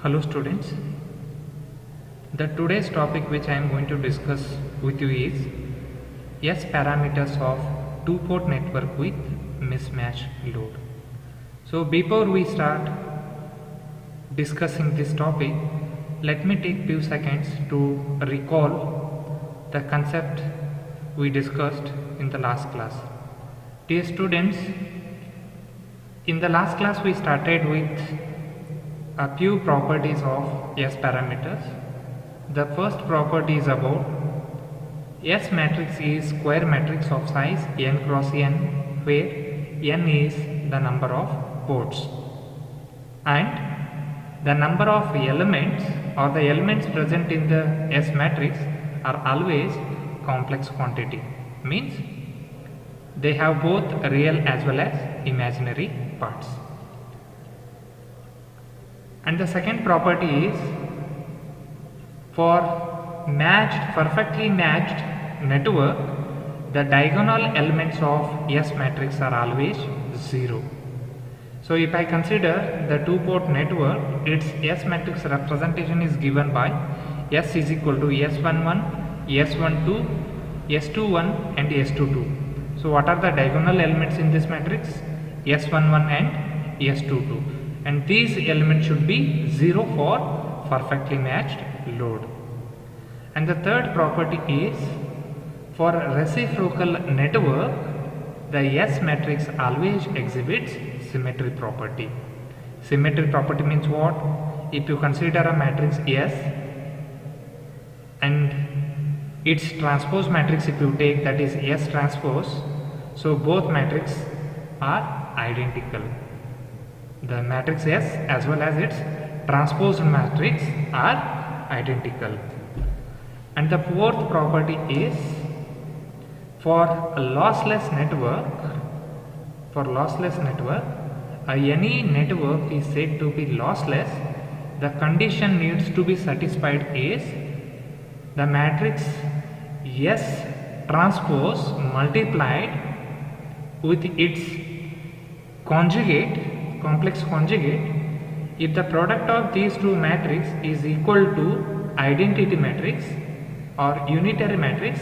Hello students, the today's topic which I am going to discuss with you is S parameters of two-port network with mismatched load. So before we start discussing this topic, let me take few seconds to recall the concept we discussed in the last class. Dear students, in the last class we started with a few properties of S parameters. The first property is about S matrix is square matrix of size n cross n, where n is the number of ports and the number of elements or the elements present in the S matrix are always complex quantity, means they have both real as well as imaginary parts. And the second property is for perfectly matched network, the diagonal elements of S matrix are always 0. So if I consider the two-port network, its S matrix representation is given by S is equal to S11, S12, S21 and S22. So what are the diagonal elements in this matrix? S11 and S22. And these elements should be 0 for perfectly matched load. And the third property is for reciprocal network, the S matrix always exhibits symmetry property. Symmetry property means what? If you consider a matrix S and its transpose matrix, if you take, that is S transpose, so both matrices are identical. The matrix S as well as its transposed matrix are identical. And the fourth property is for a lossless network. For lossless network, any network is said to be lossless. The condition needs to be satisfied is the matrix S transpose multiplied with its conjugate, complex conjugate. If the product of these two matrix is equal to identity matrix or unitary matrix,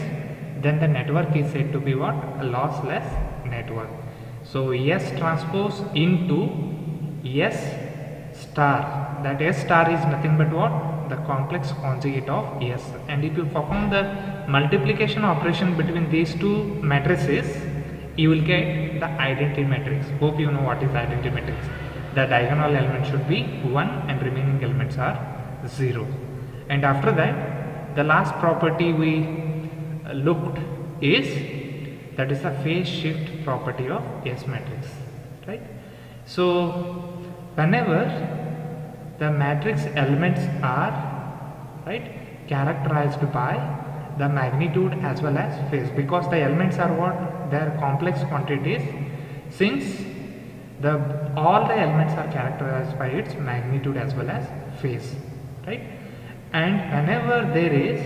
then the network is said to be what? A lossless network. So S transpose into S star, that S star is nothing but what? The complex conjugate of S. And if you perform the multiplication operation between these two matrices, you will get the identity matrix. Hope you know what is identity matrix. The diagonal element should be 1 and remaining elements are 0. And after that, the last property we looked is, that is the phase shift property of S matrix, right? So whenever the matrix elements are, right, characterized by the magnitude as well as phase, because the elements are what? They are complex quantities. Since all the elements are characterized by its magnitude as well as phase, right? And whenever there is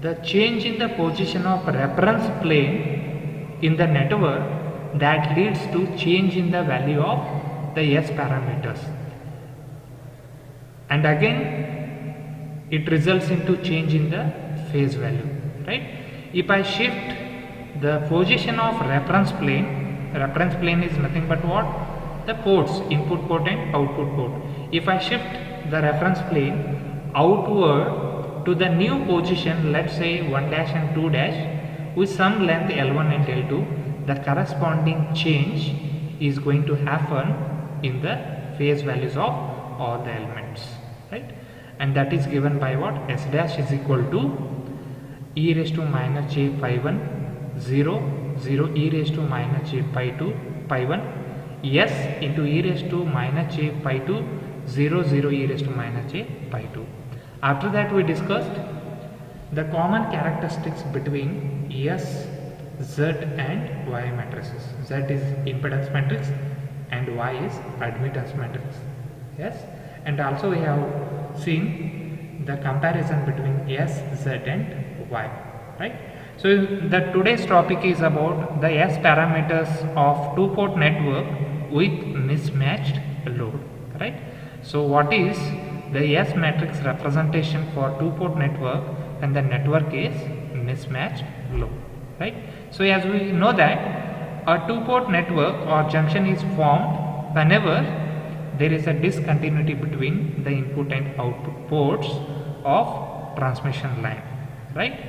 the change in the position of reference plane in the network, that leads to change in the value of the S parameters, and again it results into change in the phase value, right? If I shift the position of reference plane is nothing but what? The ports, input port and output port. If I shift the reference plane outward to the new position, let's say 1 dash and 2 dash with some length L1 and L2, the corresponding change is going to happen in the phase values of all the elements, right? And that is given by what? S dash is equal to e raised to minus j pi 1 0 0 e raised to minus j pi 2 pi 1 S into e raised to minus j pi 2 0 0 e raised to minus j pi 2. After that we discussed the common characteristics between S, Z and Y matrices. Z is impedance matrix and Y is admittance matrix. Yes, and also we have seen the comparison between S, Z and Y, right? So the today's topic is about the S parameters of two-port network with mismatched load, right? So what is the S matrix representation for two-port network when the network is mismatched low, right? So as we know that a two-port network or junction is formed whenever there is a discontinuity between the input and output ports of transmission line, right?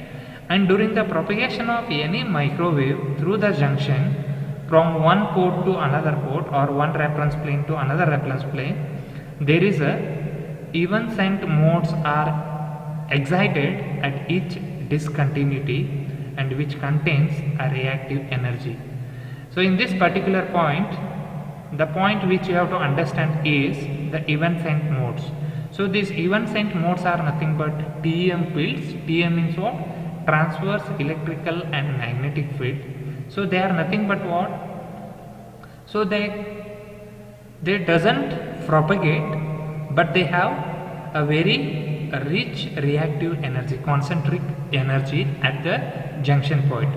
And during the propagation of any microwave through the junction from one port to another port or one reference plane to another reference plane, there is a evanescent modes are excited at each discontinuity and which contains a reactive energy. So in this particular point, the point which you have to understand is the evanescent modes. So these evanescent modes are nothing but TEM fields. TEM means what? Transverse electrical and magnetic field. So they are nothing but what? So they doesn't propagate, but they have a very rich reactive energy, concentric energy at the junction point.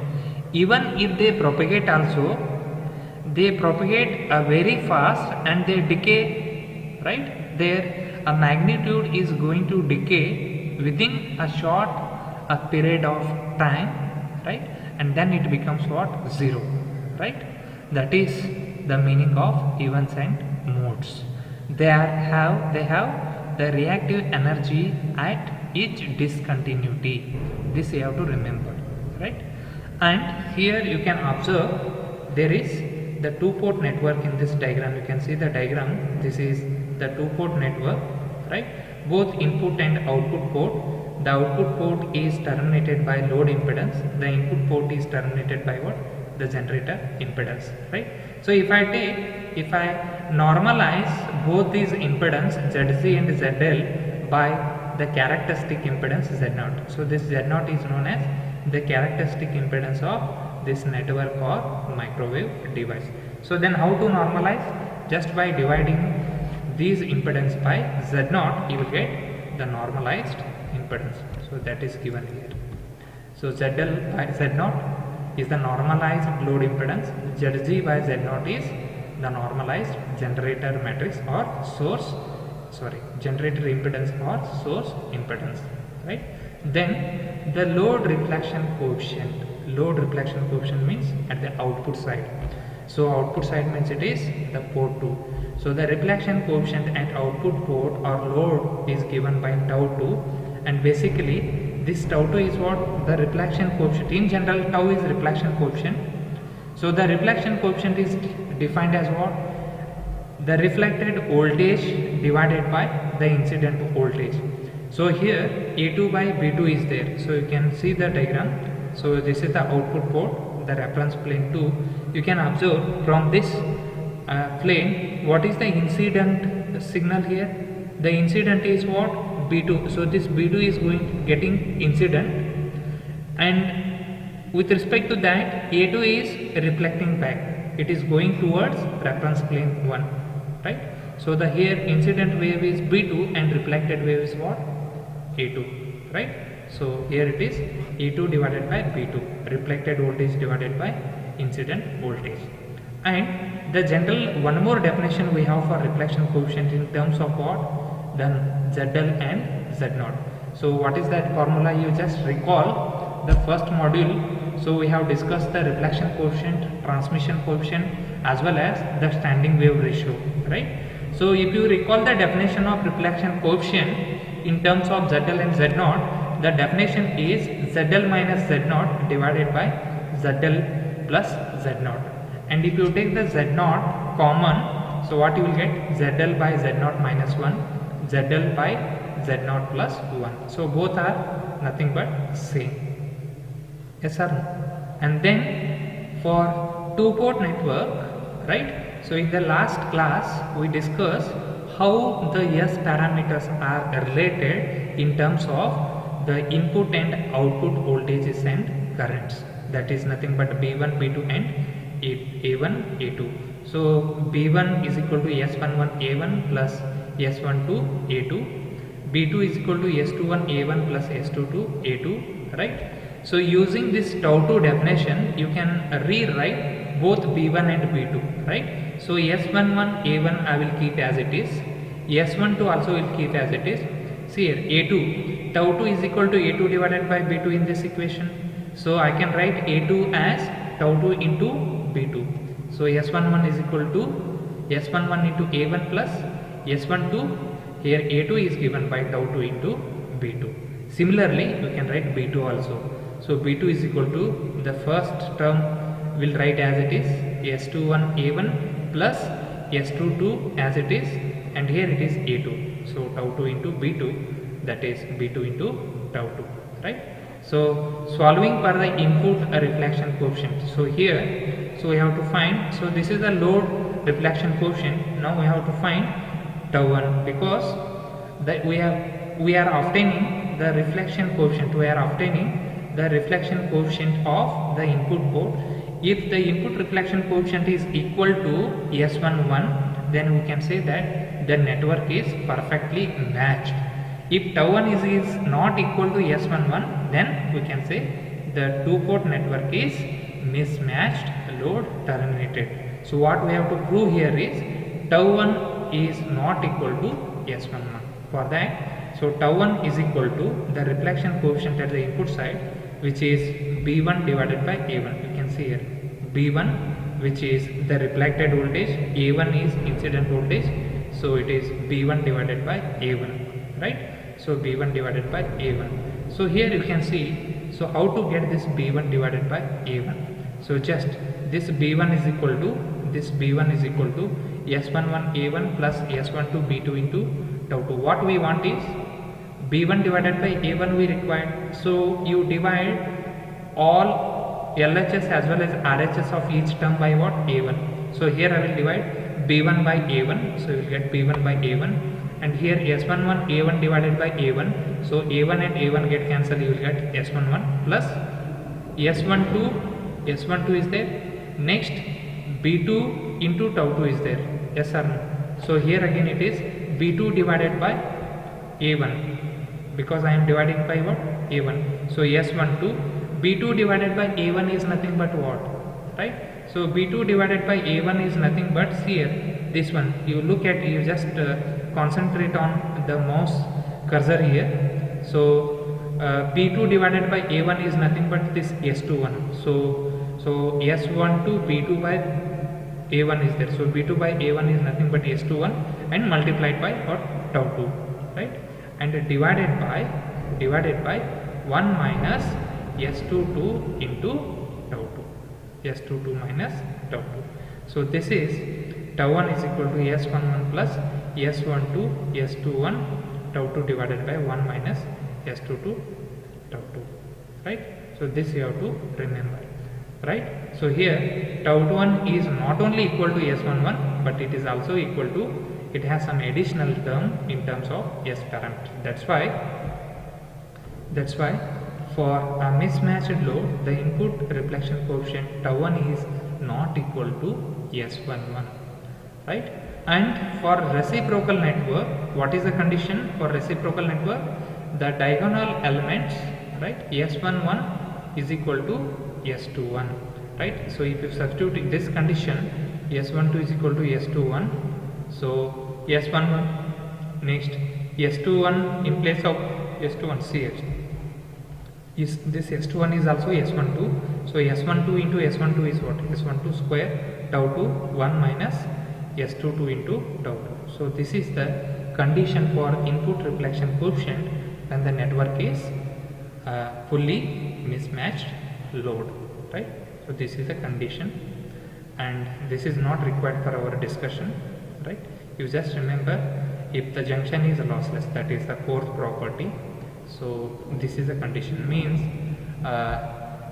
Even if they propagate also, they propagate very fast and they decay, right? Their magnitude is going to decay within a short period of time, right? And then it becomes what? Zero, right? That is the meaning of evanescent modes. They have the reactive energy at each discontinuity. This you have to remember, right? And here you can observe there is the two-port network in this diagram. You can see the diagram. This is the two-port network, right? Both input and output port. The output port is terminated by load impedance. The input port is terminated by what? The generator impedance, right? So if I normalize both these impedance ZC and ZL by the characteristic impedance Z0. So this Z0 is known as the characteristic impedance of this network or microwave device. So then how to normalize? Just by dividing these impedance by Z0, you will get the normalized impedance. So that is given here. So ZL by Z0 is the normalized load impedance. ZG by Z0 is the normalized generator matrix or generator impedance or source impedance, right? Then the load reflection coefficient. Load reflection coefficient means at the output side. So output side means it is the port 2. So the reflection coefficient at output port or load is given by tau 2, and basically this tau 2 is what? The reflection coefficient. In general, tau is reflection coefficient. So the reflection coefficient is defined as what? The reflected voltage divided by the incident voltage. So here A2 by B2 is there. So you can see the diagram. So this is the output port, the reference plane 2. You can observe from this plane what is the incident signal here. The incident is what? B2. So this B2 is getting incident, and with respect to that A2 is reflecting back. It is going towards reference plane 1, right? So the here incident wave is B2 and reflected wave is what? A2, right? So here it is A2 divided by B2, reflected voltage divided by incident voltage. And the general one more definition we have for reflection coefficient in terms of what? Then ZL and Z0. So what is that formula? You just recall the first module. So we have discussed the reflection coefficient, transmission coefficient, as well as the standing wave ratio, right? So if you recall the definition of reflection coefficient in terms of ZL and Z0, the definition is ZL minus Z0 divided by ZL plus Z0. And if you take the Z0 common, so what you will get? ZL by Z0 minus 1, ZL by Z0 plus 1. So both are nothing but same. Yes or no? And then for two-port network, right? So in the last class we discussed how the S parameters are related in terms of the input and output voltages and currents. That is nothing but B1, B2 and A1, A2. So B1 is equal to S11 A1 plus S12 A2. B2 is equal to S21 A1 plus S22 A2, right? So using this tau 2 definition, you can rewrite both B1 and B2, right? So S11 A1 I will keep as it is. S12 also will keep as it is. See here, A2, tau 2 is equal to A2 divided by B2 in this equation. So I can write A2 as tau 2 into B2. So S11 is equal to S11 into A1 plus S12. Here A2 is given by tau 2 into B2. Similarly, you can write B2 also. So B2 is equal to, the first term will write as it is S21 A1 plus S22 as it is, and here it is A2. So tau 2 into B2, that is B2 into tau 2, right? So solving for the input reflection coefficient. So here, so we have to find, so this is the load reflection coefficient. Now we have to find tau 1, because that we are obtaining the reflection coefficient. We are obtaining the reflection coefficient of the input port. If the input reflection coefficient is equal to S11, then we can say that the network is perfectly matched. If tau 1 is not equal to S11, then we can say the two-port network is mismatched, load terminated. So what we have to prove here is tau 1 is not equal to S11. For that, so tau 1 is equal to the reflection coefficient at the input side, which is B1 divided by A1. You can see here B1, which is the reflected voltage, A1 is incident voltage, so it is B1 divided by A1, right? So B1 divided by A1. So here you can see, so how to get this B1 divided by A1? So just this B1 is equal to, this B1 is equal to S11 A1 plus S12 B2 into tau 2. What we want is B1 divided by A1 we required. So you divide all LHS as well as RHS of each term by what? A1. So here I will divide B1 by A1. So you will get B1 by A1. And here S11 A1 divided by A1. So A1 and A1 get cancelled. You will get S11 plus S12. S12 is there. Next B2 into tau 2 is there. Yes or no? So here again it is B2 divided by A1, because I am dividing by what? A1. So S12, B2 divided by A1 is nothing but what? Right? So B2 divided by A1 is nothing but, see here, this one. You look at, you just concentrate on the mouse cursor here. So B2 divided by A1 is nothing but this S21. So S12 B2 by A1 is there. So B2 by A1 is nothing but S21 and multiplied by what? Tau 2, right? And divided by 1 minus S22 into tau 2. S22 minus tau 2. So this is tau 1 is equal to S11 plus S12 S21 tau 2 divided by 1 minus S22 tau 2, right? So this you have to remember, right? So here tau 1 is not only equal to S11, but it is also equal to, it has some additional term in terms of S current. That's why for a mismatched load, the input reflection coefficient tau 1 is not equal to S11, right? And for reciprocal network, what is the condition for reciprocal network? The diagonal elements, right? S11 is equal to S21, right? So if you substitute in this condition, S12 is equal to S21. So S11, next S21 in place of S21, CH. This S21 is also S12. So S12 into S12 is what? S12 square tau 2 1 minus S22 into tau 2. So this is the condition for input reflection coefficient when the network is fully mismatched load, right? So this is the condition, and this is not required for our discussion, right? You just remember, if the junction is lossless, that is the fourth property. So this is the condition, means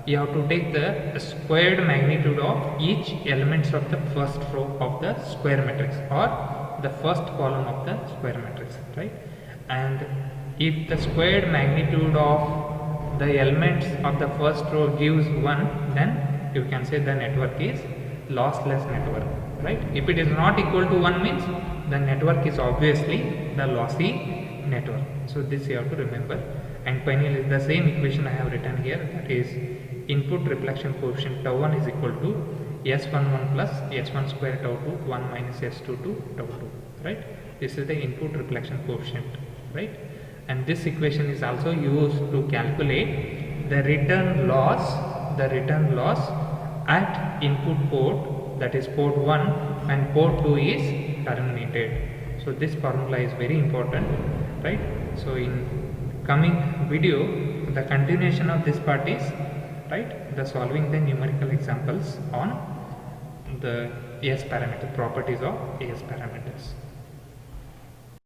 you have to take the squared magnitude of each elements of the first row of the square matrix or the first column of the square matrix, right? And if the squared magnitude of the elements of the first row gives 1, then you can say the network is lossless network, right? If it is not equal to 1, means the network is obviously the lossy network. So this you have to remember. And finally the same equation I have written here, that is input reflection coefficient tau 1 is equal to S11 plus S1 square tau 2 1 minus S22 tau 2, right? This is the input reflection coefficient, right? And this equation is also used to calculate the return loss at input port, that is port 1, when port 2 is terminated. So this formula is very important, right? So in coming video, the continuation of this part is, right, the solving the numerical examples on the AS parameter, properties of AS parameters.